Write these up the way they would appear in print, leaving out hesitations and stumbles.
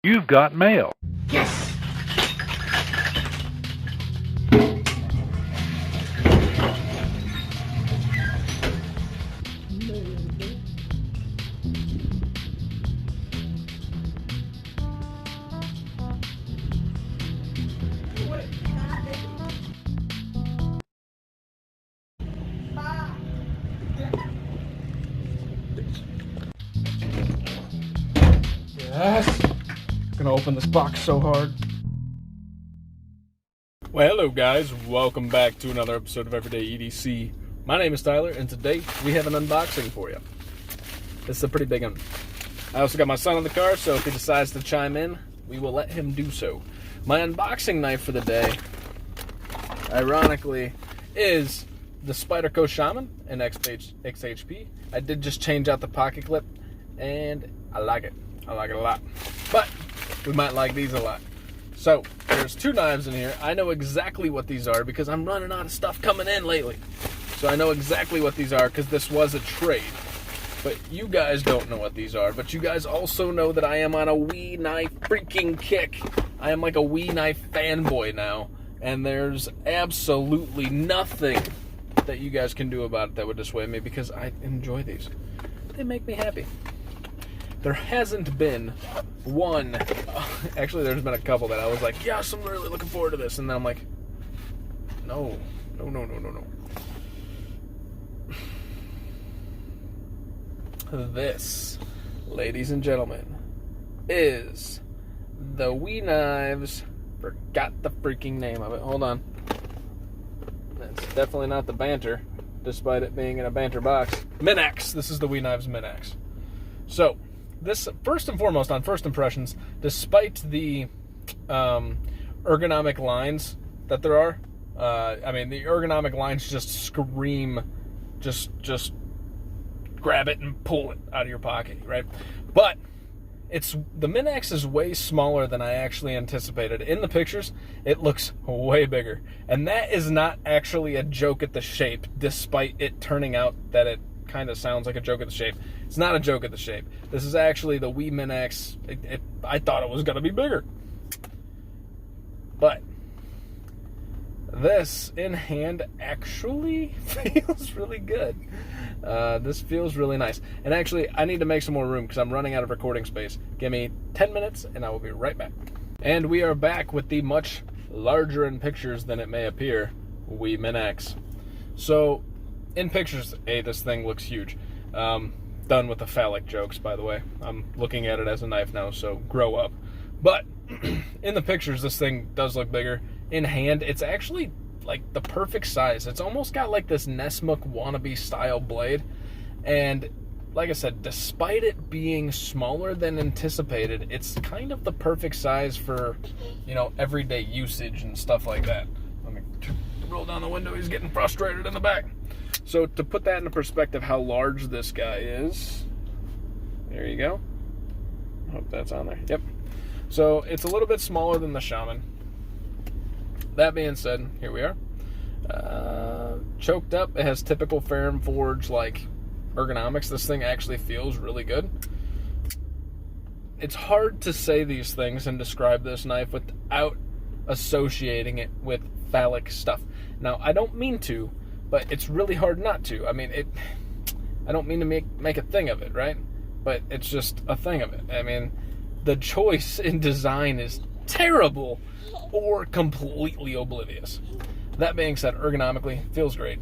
You've got mail. Yes! Yes. Gonna open this box so hard. Well, hello guys. Welcome back to another episode of Everyday EDC. My name is Tyler, and today we have an unboxing for you. This is a pretty big one. I also got my son in the car, so if he decides to chime in, we will let him do so. My unboxing knife for the day, ironically, is the Spyderco Shaman in XHP. I did just change out the pocket clip, and I like it. I like it a lot. But we might like these a lot. So, there's two knives in here. I know exactly what these are because I'm running out of stuff coming in lately. So I know exactly what these are because this was a trade. But you guys don't know what these are. But you guys also know that I am on a Wii knife freaking kick. I am like a Wii knife fanboy now. And there's absolutely nothing that you guys can do about it that would dissuade me because I enjoy these. They make me happy. There hasn't been one, actually there's been a couple that I was like, yes, I'm really looking forward to this. And then I'm like, no. This, ladies and gentlemen, is the Wii Knives, forgot the freaking name of it, hold on. That's definitely not the Banter, despite it being in a Banter box. Min-X, this is the Wii Knives Min-X. So, this, first and foremost, on first impressions, despite the ergonomic lines that there are, I mean, the ergonomic lines just scream, just grab it and pull it out of your pocket, right? But the Min-X is way smaller than I actually anticipated. In the pictures, it looks way bigger. And that is not actually a joke at the shape, despite it turning out that it kind of sounds like a joke at the shape. It's not a joke at the shape. This is actually the Wii Min-X. I thought it was going to be bigger. But this in hand actually feels really good. This feels really nice. And actually, I need to make some more room because I'm running out of recording space. Give me 10 minutes and I will be right back. And we are back with the much larger in pictures than it may appear Wii Min-X. So, in pictures, this thing looks huge. Done with the phallic jokes, by the way. I'm looking at it as a knife now, so grow up. But in the pictures, this thing does look bigger. In hand, it's actually like the perfect size. It's almost got like this Nesmuk wannabe style blade. And like I said, despite it being smaller than anticipated, it's kind of the perfect size for, you know, everyday usage and stuff like that. Let me roll down the window. He's getting frustrated in the back. So to put that into perspective, how large this guy is, there you go. I hope that's on there. Yep. So it's a little bit smaller than the Shaman. That being said, here we are. Choked up. It has typical Ferrum Forge like ergonomics. This thing actually feels really good. It's hard to say these things and describe this knife without associating it with phallic stuff. Now, I don't mean to, but it's really hard not to. I mean, I don't mean to make a thing of it, right? But it's just a thing of it. I mean, the choice in design is terrible or completely oblivious. That being said, ergonomically, feels great.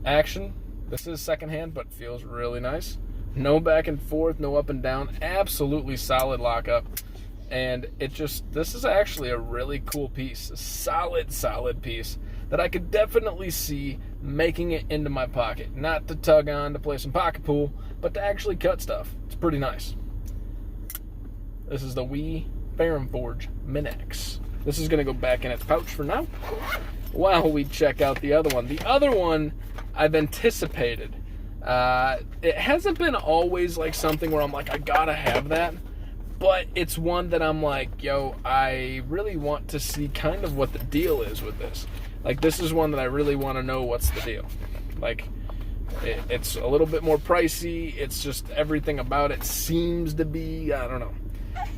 Action, this is secondhand, but feels really nice. No back and forth, no up and down. Absolutely solid lockup. And this is actually a really cool piece. A solid piece that I could definitely see making it into my pocket. Not to tug on to play some pocket pool, but to actually cut stuff. It's pretty nice. This is the Wii Ferrum Forge Min-X. This is going to go back in its pouch for now while we check out the other one. The other one I've anticipated. It hasn't been always like something where I'm like, I gotta have that. But it's one that I'm like, yo, I really want to see kind of what the deal is with this. Like, this is one that I really want to know what's the deal. Like, It's a little bit more pricey. It's just everything about it seems to be, I don't know.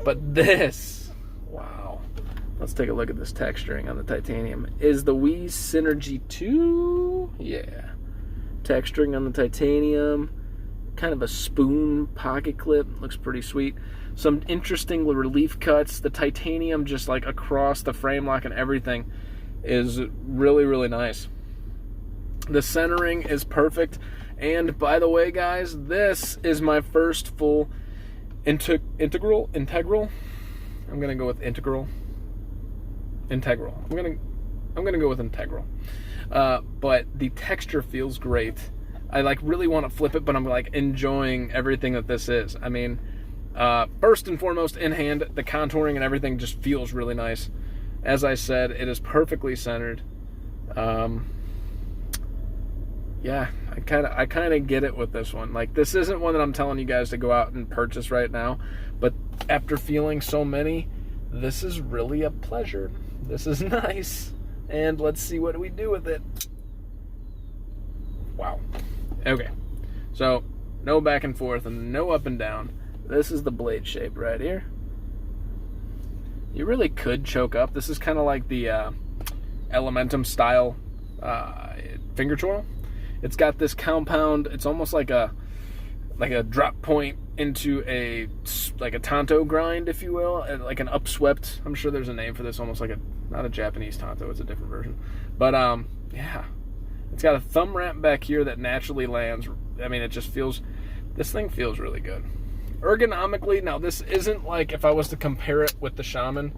But this, wow. Let's take a look at this texturing on the titanium. Is the Wii Synergy 2? Yeah. Texturing on the titanium. Kind of a spoon pocket clip. Looks pretty sweet. Some interesting relief cuts. The titanium just like across the frame lock and everything is really, really nice. The centering is perfect. And by the way, guys, this is my first full integral. I'm gonna go with integral. I'm gonna go with integral. But the texture feels great. I like really want to flip it, but I'm like enjoying everything that this is. I mean, first and foremost, in hand, the contouring and everything just feels really nice. As I said, it is perfectly centered. Yeah, I kind of get it with this one. Like, this isn't one that I'm telling you guys to go out and purchase right now, but after feeling so many, this is really a pleasure. This is nice, and let's see what we do with it. Wow. Okay, so no back and forth and no up and down. This is the blade shape right here. You really could choke up. This is kind of like the Elementum style finger twirl. It's got this compound. It's almost like a drop point into a tanto grind, if you will, like an upswept. I'm sure there's a name for this. Almost like not a Japanese tanto. It's a different version. But yeah, it's got a thumb ramp back here that naturally lands. I mean, it just feels. This thing feels really good. Ergonomically, now this isn't like if I was to compare it with the Shaman.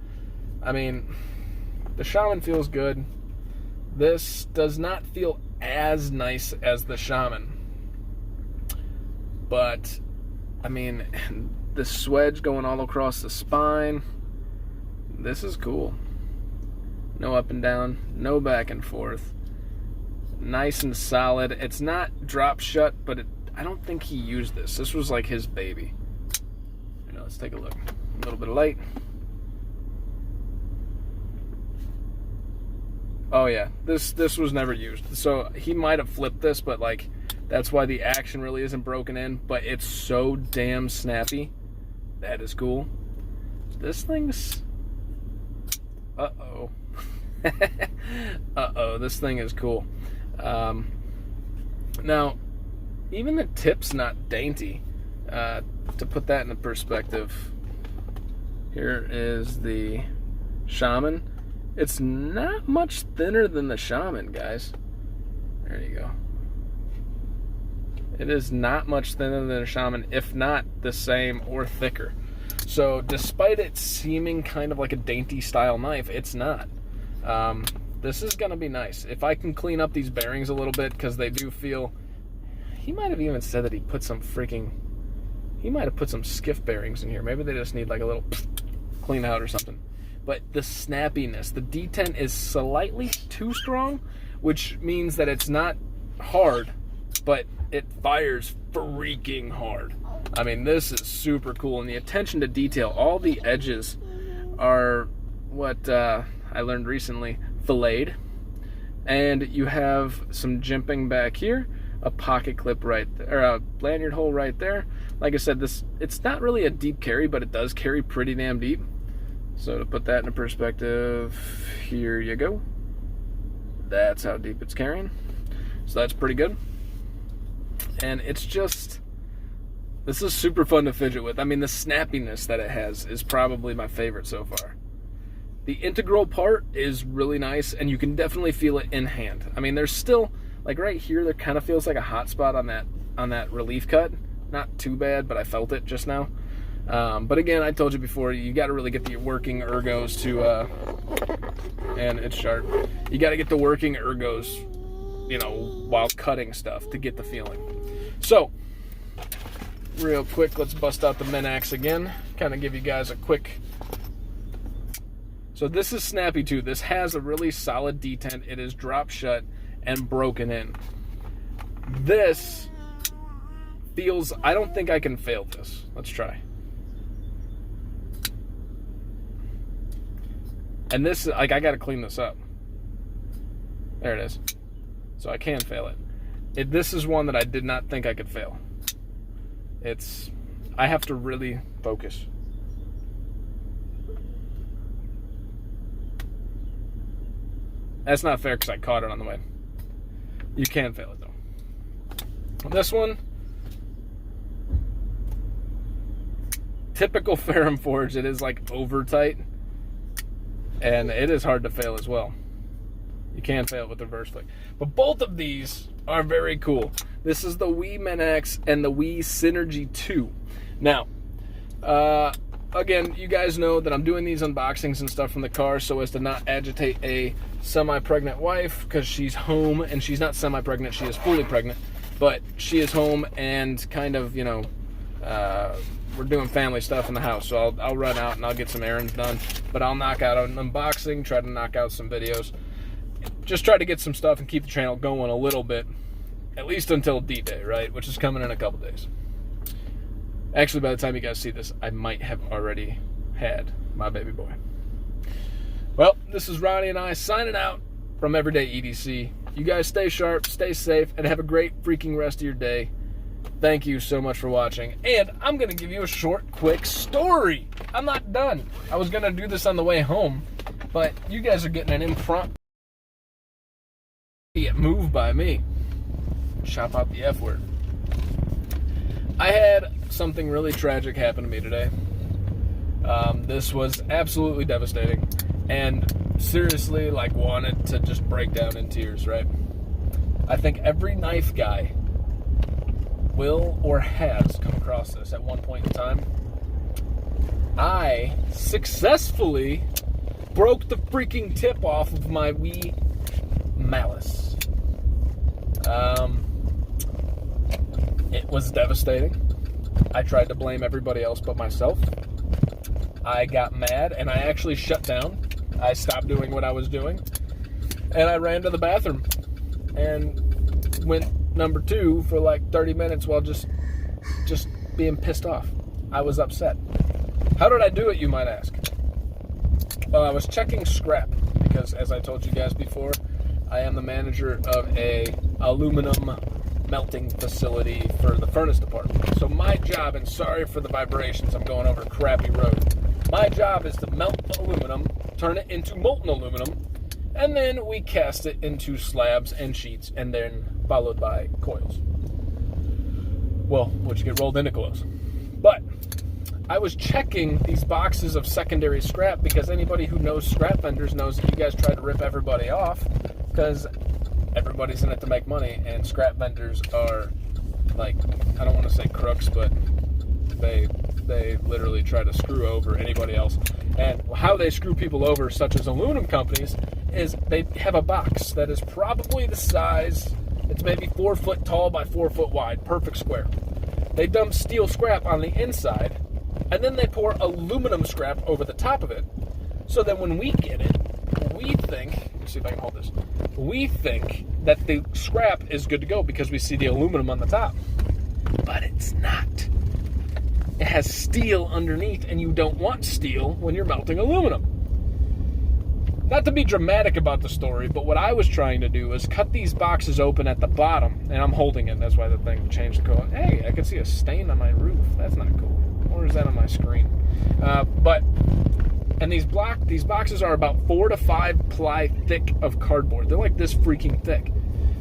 I mean, the Shaman feels good. This does not feel as nice as the Shaman. But, I mean, the swedge going all across the spine. This is cool. No up and down, no back and forth. Nice and solid. It's not drop shut, but I don't think he used this. This was like his baby. Let's take a look. A little bit of light. Oh yeah, this was never used. So he might have flipped this, but like that's why the action really isn't broken in. But it's so damn snappy. That is cool. This thing's. Uh-oh. Uh-oh. This thing is cool. Now, even the tip's not dainty. To put that into perspective, here is the Shaman. It's not much thinner than the Shaman, guys. There you go. It is not much thinner than a Shaman, if not the same or thicker. So despite it seeming kind of like a dainty style knife, it's not. This is going to be nice. If I can clean up these bearings a little bit, because they do feel... He might have even said that he put some freaking... He might have put some skiff bearings in here. Maybe they just need like a little clean out or something. But the snappiness, the detent is slightly too strong, which means that it's not hard, but it fires freaking hard. I mean, this is super cool. And the attention to detail, all the edges are what I learned recently, filleted. And you have some jimping back here, a pocket clip right there, or a lanyard hole right there. Like I said, it's not really a deep carry, but it does carry pretty damn deep. So to put that into perspective, here you go. That's how deep it's carrying. So that's pretty good. And it's just, this is super fun to fidget with. I mean, the snappiness that it has is probably my favorite so far. The integral part is really nice, and you can definitely feel it in hand. I mean, there's still, like right here, there kind of feels like a hot spot on that relief cut. Not too bad, but I felt it just now. But again, I told you before, you got to really get the working ergos to, and it's sharp. You got to get the working ergos, while cutting stuff to get the feeling. So, real quick, let's bust out the Minax again. Kind of give you guys a quick. So this is snappy too. This has a really solid detent. It is drop shut and broken in. This feels, I don't think I can fail this. Let's try. And this, like, I got to clean this up. There it is. So I can fail it. This is one that I did not think I could fail. I have to really focus. That's not fair because I caught it on the way. You can fail it though. This one, typical Ferrum Forge, it is like over tight, and it is hard to fail as well. You can fail it with the reverse flick. But both of these are very cool. This is the Wii Menax and the Wii Synergy 2. Now, again, you guys know that I'm doing these unboxings and stuff from the car so as to not agitate a semi-pregnant wife, because she's home, and she's not semi-pregnant, she is fully pregnant, but she is home and kind of, you know, we're doing family stuff in the house, so I'll run out and I'll get some errands done, but I'll knock out an unboxing, try to knock out some videos, just try to get some stuff and keep the channel going a little bit, at least until D-Day, right, which is coming in a couple days. Actually, by the time you guys see this, I might have already had my baby boy. Well, this is Ronnie and I signing out from Everyday EDC. You guys stay sharp, stay safe, and have a great freaking rest of your day. Thank you so much for watching. And I'm going to give you a short, quick story. I'm not done. I was going to do this on the way home, but you guys are getting an impromptu move by me. Chop out the F word. I had something really tragic happen to me today. This was absolutely devastating, and seriously, like, wanted to just break down in tears, right? I think every knife guy will or has come across this at one point in time. I successfully broke the freaking tip off of my Wii Malice. It was devastating. I tried to blame everybody else but myself. I got mad and I actually shut down. I stopped doing what I was doing and I ran to the bathroom and went number 2 for like 30 minutes while just being pissed off. I was upset. How did I do it, you might ask? Well, I was checking scrap because, as I told you guys before, I am the manager of a aluminum melting facility for the furnace department. So my job, and sorry for the vibrations, I'm going over a crappy road. My job is to melt the aluminum, turn it into molten aluminum, and then we cast it into slabs and sheets, and then followed by coils. Well, which get rolled into coils. But I was checking these boxes of secondary scrap because anybody who knows scrap vendors knows that you guys try to rip everybody off because everybody's in it to make money, and scrap vendors are, like, I don't want to say crooks, but they literally try to screw over anybody else. And how they screw people over, such as aluminum companies, is they have a box that is probably the size, it's maybe 4 foot tall by 4 foot wide, perfect square. They dump steel scrap on the inside, and then they pour aluminum scrap over the top of it. So then when we get it, we think, let's see if I can hold this, we think that the scrap is good to go because we see the aluminum on the top. But it's not. It has steel underneath, and you don't want steel when you're melting aluminum. Not to be dramatic about the story, but what I was trying to do is cut these boxes open at the bottom, and I'm holding it, that's why the thing changed the color. Hey, I can see a stain on my roof. That's not cool. Or is that on my screen? And these boxes are about 4 to 5 ply thick of cardboard. They're like this freaking thick.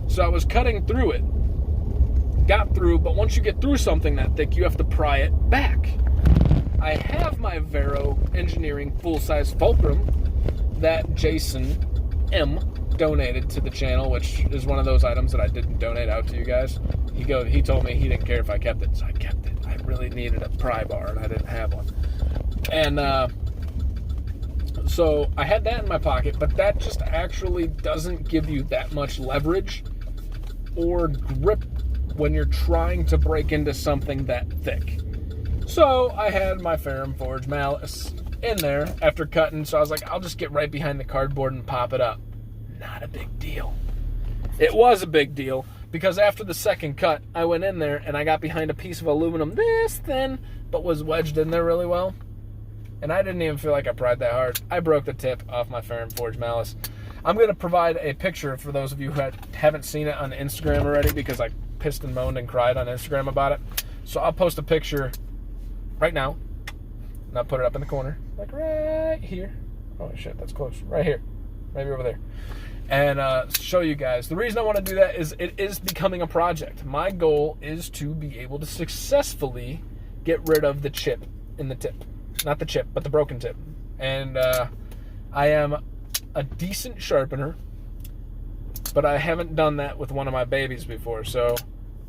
So I was cutting through it, got through, but once you get through something that thick, you have to pry it back. I have my Vero Engineering full-size fulcrum that Jason M donated to the channel, which is one of those items that I didn't donate out to you guys. He told me he didn't care if I kept it, so I kept it. I really needed a pry bar, and I didn't have one. And so I had that in my pocket, but that just actually doesn't give you that much leverage or grip when you're trying to break into something that thick. So I had my Ferrum Forge Malice in there after cutting, so I was like, I'll just get right behind the cardboard and pop it up. Not a big deal. It was a big deal because after the second cut, I went in there and I got behind a piece of aluminum this thin, but was wedged in there really well. And I didn't even feel like I pried that hard. I broke the tip off my Ferrum Forge Malice. I'm going to provide a picture for those of you who haven't seen it on Instagram already, because I pissed and moaned and cried on Instagram about it. So I'll post a picture right now, and I'll put it up in the corner, like right here. Oh shit, that's close. Right here. Maybe over there. And show you guys. The reason I want to do that is it is becoming a project. My goal is to be able to successfully get rid of the chip in the tip. Not the chip, but the broken tip. And I am a decent sharpener, but I haven't done that with one of my babies before, so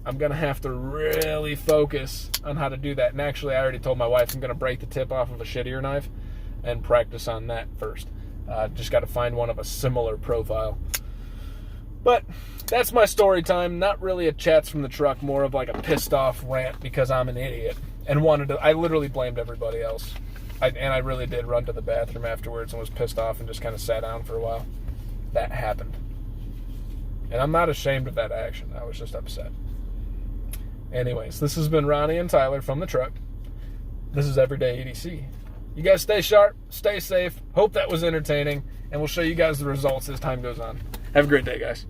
I'm going to have to really focus on how to do that. And actually, I already told my wife I'm going to break the tip off of a shittier knife and practice on that first. Just got to find one of a similar profile. But that's my story time. Not really a chats from the truck, more of like a pissed off rant because I'm an idiot and I literally blamed everybody else. I really did run to the bathroom afterwards and was pissed off and just kind of sat down for a while. That happened. And I'm not ashamed of that action. I was just upset. Anyways, this has been Ronnie and Tyler from the truck. This is Everyday EDC. You guys stay sharp, stay safe. Hope that was entertaining, and we'll show you guys the results as time goes on. Have a great day, guys.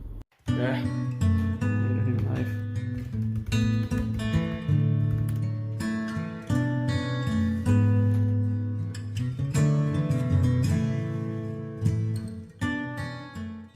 Yeah. Need a new knife.